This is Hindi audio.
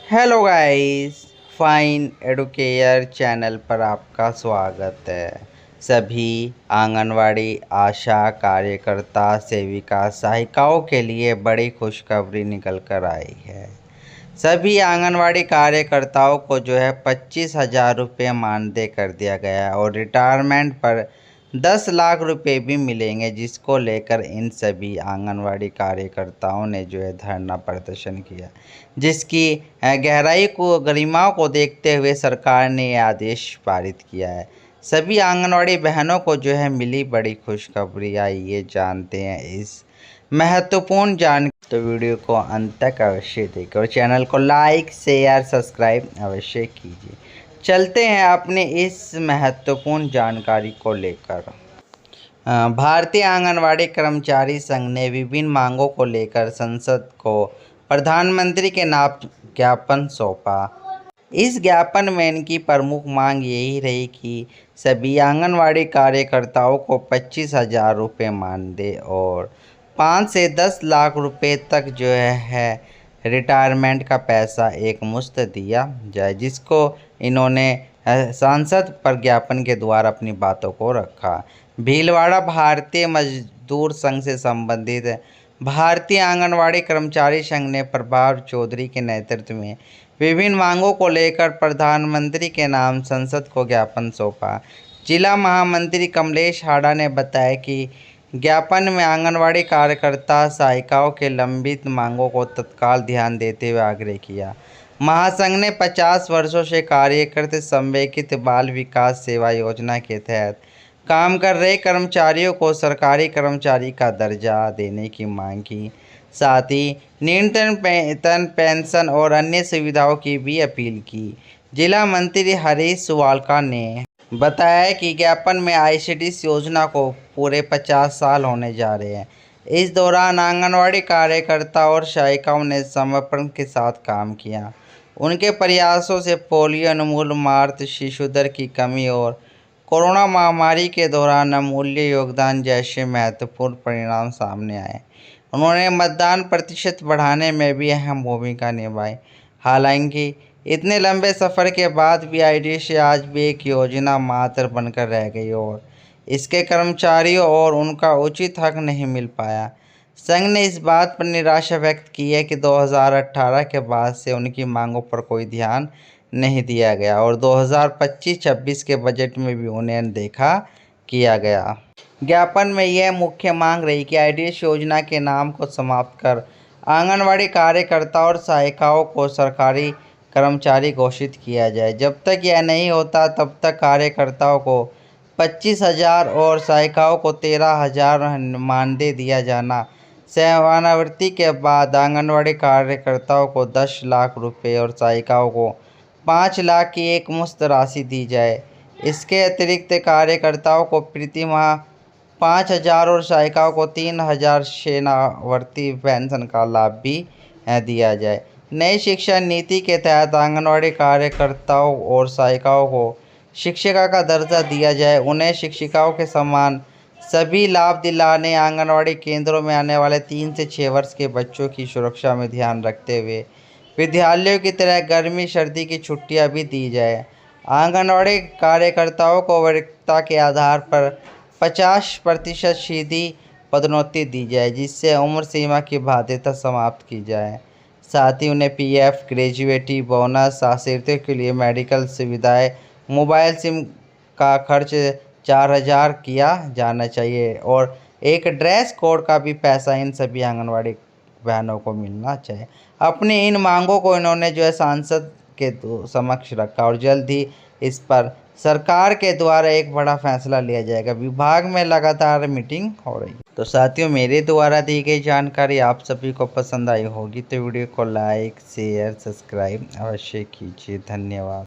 Hello guys, fine Educare channel पर आपका स्वागत है। सभी आंगनवाड़ी आशा कार्यकर्ता सेविका सहायिकाओं के लिए बड़ी खुशखबरी निकल कर आई है। सभी आंगनवाड़ी कार्यकर्ताओं को 25,000 रुपये मानदेय कर दिया गया है और रिटायरमेंट पर 10 लाख रुपए भी मिलेंगे, जिसको लेकर इन सभी आंगनवाड़ी कार्यकर्ताओं ने धरना प्रदर्शन किया, जिसकी गहराई को गरिमा को देखते हुए सरकार ने यह आदेश पारित किया है। सभी आंगनवाड़ी बहनों को मिली बड़ी खुशखबरी। आइए जानते हैं इस महत्वपूर्ण जानकारी। तो वीडियो को अंत तक अवश्य देखें और चैनल को लाइक शेयर सब्सक्राइब अवश्य कीजिए। चलते हैं अपने इस महत्वपूर्ण जानकारी को लेकर। भारतीय आंगनवाड़ी कर्मचारी संघ ने विभिन्न मांगों को लेकर संसद को प्रधानमंत्री के नाम ज्ञापन सौंपा। इस ज्ञापन में इनकी प्रमुख मांग यही रही कि सभी आंगनवाड़ी कार्यकर्ताओं को 25,000 रुपये मानदेय और 5 से 10 लाख रुपए तक रिटायरमेंट का पैसा एक मुश्त दिया जाए, जिसको इन्होंने सांसद पर ज्ञापन के द्वारा अपनी बातों को रखा। भीलवाड़ा भारतीय मजदूर संघ से संबंधित भारतीय आंगनवाड़ी कर्मचारी संघ ने प्रभाव चौधरी के नेतृत्व में विभिन्न मांगों को लेकर प्रधानमंत्री के नाम संसद को ज्ञापन सौंपा। जिला महामंत्री कमलेश हाड़ा ने बताया कि ज्ञापन में आंगनवाड़ी कार्यकर्ता सहायिकाओं के लंबित मांगों को तत्काल ध्यान देते हुए आग्रह किया। महासंघ ने 50 वर्षों से कार्यरत समेकित बाल विकास सेवा योजना के तहत काम कर रहे कर्मचारियों को सरकारी कर्मचारी का दर्जा देने की मांग की। साथ ही न्यूनतम वेतन, पेंशन और अन्य सुविधाओं की भी अपील की। जिला मंत्री हरीश सुवालका ने बताया कि ज्ञापन में आईसीडीएस योजना को पूरे 50 साल होने जा रहे हैं। इस दौरान आंगनवाड़ी कार्यकर्ता और सहायिकाओं ने समर्पण के साथ काम किया। उनके प्रयासों से पोलियो उन्मूलन, मातृ शिशु दर की कमी और कोरोना महामारी के दौरान अमूल्य योगदान जैसे महत्वपूर्ण परिणाम सामने आए। उन्होंने मतदान प्रतिशत बढ़ाने में भी अहम भूमिका निभाई। हालांकि इतने लंबे सफ़र के बाद भी आईसीडीएस आज भी एक योजना मात्र बनकर रह गई और इसके कर्मचारियों और उनका उचित हक नहीं मिल पाया। संघ ने इस बात पर निराशा व्यक्त की है कि 2018 के बाद से उनकी मांगों पर कोई ध्यान नहीं दिया गया और 2025-26 के बजट में भी उन्हें अनदेखा किया गया। ज्ञापन में यह मुख्य मांग रही कि आईसीडीएस योजना के नाम को समाप्त कर आंगनवाड़ी कार्यकर्ता और सहायिकाओं को सरकारी कर्मचारी घोषित किया जाए। जब तक यह नहीं होता तब तक कार्यकर्ताओं को 25,000 और सहायिकाओं को 13,000 मानदेय दिया जाना। सेवानिवृत्ति के बाद आंगनवाड़ी कार्यकर्ताओं को 10 लाख रुपए और सहायिकाओं को 5 लाख की एक मुश्त राशि दी जाए। इसके अतिरिक्त कार्यकर्ताओं को प्रति माह 5,000 और सहायिकाओं को 3,000 सेवानिवृत्ति पेंशन का लाभ भी दिया जाए। नई शिक्षा नीति के तहत आंगनवाड़ी कार्यकर्ताओं और सहायिकाओं को शिक्षिका का दर्जा दिया जाए। उन्हें शिक्षिकाओं के समान सभी लाभ दिलाने, आंगनवाड़ी केंद्रों में आने वाले 3 से 6 वर्ष के बच्चों की सुरक्षा में ध्यान रखते हुए विद्यालयों की तरह गर्मी सर्दी की छुट्टियां भी दी जाए। आंगनवाड़ी कार्यकर्ताओं को वरीयता के आधार पर 50% सीधी पदोन्नति दी जाए, जिससे उम्र सीमा की बाध्यता समाप्त की जाए। साथ ही उन्हें पीएफ, ग्रेजुएटी बोनस, आश्रितों के लिए मेडिकल सुविधाएं, मोबाइल सिम का खर्च 4,000 किया जाना चाहिए और एक ड्रेस कोड का भी पैसा इन सभी आंगनवाड़ी बहनों को मिलना चाहिए। अपनी इन मांगों को इन्होंने सांसद के समक्ष रखा और जल्द ही इस पर सरकार के द्वारा एक बड़ा फैसला लिया जाएगा। विभाग में लगातार मीटिंग हो रही है। तो साथियों, मेरे द्वारा दी गई जानकारी आप सभी को पसंद आई होगी तो वीडियो को लाइक शेयर सब्सक्राइब अवश्य कीजिए। धन्यवाद।